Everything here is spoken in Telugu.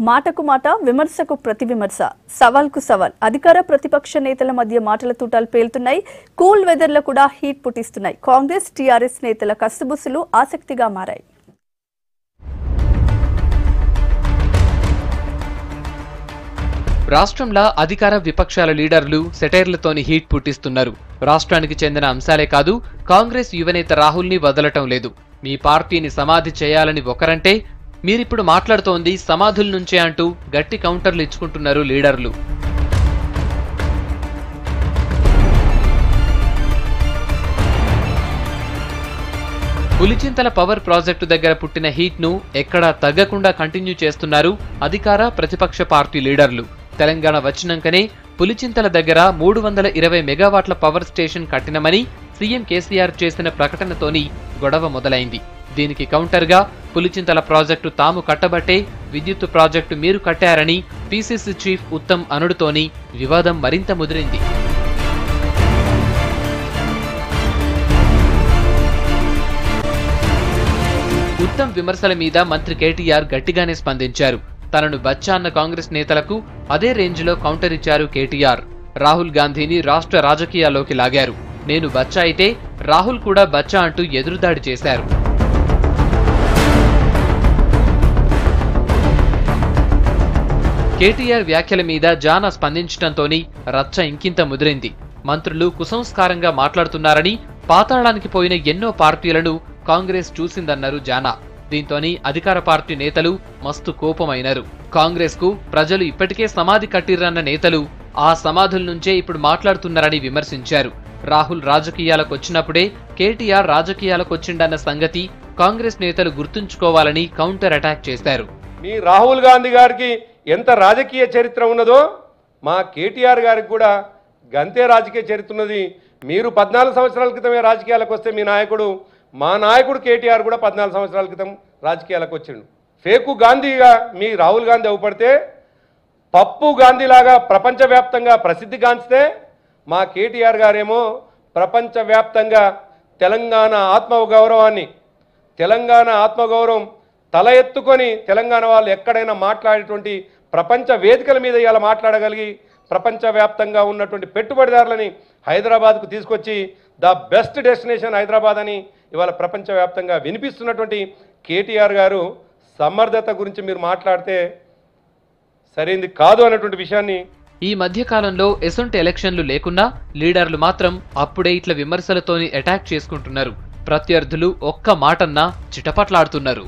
మాటకు మాట, విమర్శకు ప్రతి విమర్శ, సవాల్కు సవాల్. అధికార ప్రతిపక్ష నేతల మధ్య మాటల తూటాలు పేలుతున్నాయి. కూల్ వెదర్లో కూడా హీట్ పుట్టిస్తున్నాయి. కాంగ్రెస్, టీఆర్ఎస్ నేతల కస్తుబుస్సులు ఆసక్తిగా మారాయి. రాష్ట్రంలో అధికార విపక్షాల లీడర్లు సెటైర్లతోని హీట్ పుట్టిస్తున్నారు. రాష్ట్రానికి చెందిన అంశాలే కాదు, కాంగ్రెస్ యువనేత రాహుల్ని వదలటం లేదు. మీ పార్టీని సమాధి చేయాలని ఒకరంటే, మీరిప్పుడు మాట్లాడుతోంది సమాధుల నుంచే అంటూ గట్టి కౌంటర్లు ఇచ్చుకుంటున్నారు లీడర్లు. పులిచింతల పవర్ ప్రాజెక్టు దగ్గర పుట్టిన హీట్ ను ఎక్కడా తగ్గకుండా కంటిన్యూ చేస్తున్నారు అధికార ప్రతిపక్ష పార్టీ లీడర్లు. తెలంగాణ వచ్చినాకనే పులిచింతల దగ్గర 320 మెగావాట్ల పవర్ స్టేషన్ కట్టినమని సీఎం కేసీఆర్ చేసిన ప్రకటనతోని గొడవ మొదలైంది. దీనికి కౌంటర్గా పులిచింతల ప్రాజెక్టు తాము కట్టబట్టే విద్యుత్ ప్రాజెక్టు మీరు కట్టారని పీసీసీ చీఫ్ ఉత్తమ్ అనుడుతోని వివాదం మరింత ముదిరింది. ఉత్తమ్ విమర్శల మీద మంత్రి కేటీఆర్ గట్టిగానే స్పందించారు. తనను బచ్చా అన్న కాంగ్రెస్ నేతలకు అదే రేంజ్లో కౌంటర్ ఇచ్చారు కేటీఆర్. రాహుల్ గాంధీని రాష్ట్ర రాజకీయాల్లోకి లాగారు. నేను బచ్చా అయితే రాహుల్ కూడా బచ్చా అంటూ ఎదురుదాడి చేశారు. కేటీఆర్ వ్యాఖ్యల మీద జానా స్పందించడంతోని రచ్చ ఇంకింత ముదిరింది. మంత్రులు కుసంస్కారంగా మాట్లాడుతున్నారని, పాతాళానికి పోయిన ఎన్నో పార్టీలను కాంగ్రెస్ చూసిందన్నారు జానా. దీంతోని అధికార పార్టీ నేతలు మస్తు కోపమైనారు. కాంగ్రెస్ కు ప్రజలు ఇప్పటికే సమాధి కట్టిరన్న నేతలు ఆ సమాధుల నుంచే ఇప్పుడు మాట్లాడుతున్నారని విమర్శించారు. రాహుల్ రాజకీయాలకు వచ్చినప్పుడే కేటీఆర్ రాజకీయాలకు వచ్చిండన్న సంగతి కాంగ్రెస్ నేతలు గుర్తుంచుకోవాలని కౌంటర్ అటాక్ చేశారు. మీ రాహుల్ గాంధీ గారికి ఎంత రాజకీయ చరిత్ర ఉన్నదో మా కేటీఆర్ గారికి కూడా గంతే రాజకీయ చరిత్ర ఉన్నది. మీరు 14 సంవత్సరాల క్రితమే రాజకీయాలకు వస్తే మా నాయకుడు కేటీఆర్ కూడా 14 సంవత్సరాల క్రితం రాజకీయాలకు వచ్చిండు. ఫేకు గాంధీగా మీ రాహుల్ గాంధీ అవుపడితే, పప్పు గాంధీలాగా ప్రపంచవ్యాప్తంగా ప్రసిద్ధి గాంచితే, మా కేటీఆర్ గారేమో ప్రపంచవ్యాప్తంగా తెలంగాణ ఆత్మగౌరవం తల ఎత్తుకొని తెలంగాణ వాళ్ళు ఎక్కడైనా మాట్లాడేటువంటి ప్రపంచ వేదికల మీద ఇలా మాట్లాడగలిగి ప్రపంచవ్యాప్తంగా ఉన్నటువంటి పెట్టుబడిదారులని హైదరాబాద్కు తీసుకొచ్చి ద బెస్ట్ డెస్టినేషన్ హైదరాబాద్ అని ఇవాళ ప్రపంచవ్యాప్తంగా వినిపిస్తున్నటువంటి కేటీఆర్ గారు సమర్థత గురించి మీరు మాట్లాడితే సరైనది కాదు అన్నటువంటి విషయాన్ని. ఈ మధ్య కాలంలో ఎసొంటి ఎలక్షన్లు లేకున్నా లీడర్లు మాత్రం అప్పుడే ఇట్ల విమర్శలతోని అటాక్ చేసుకుంటున్నారు. ప్రత్యర్థులు ఒక్క మాటన్నా చిటపట్లాడుతున్నారు.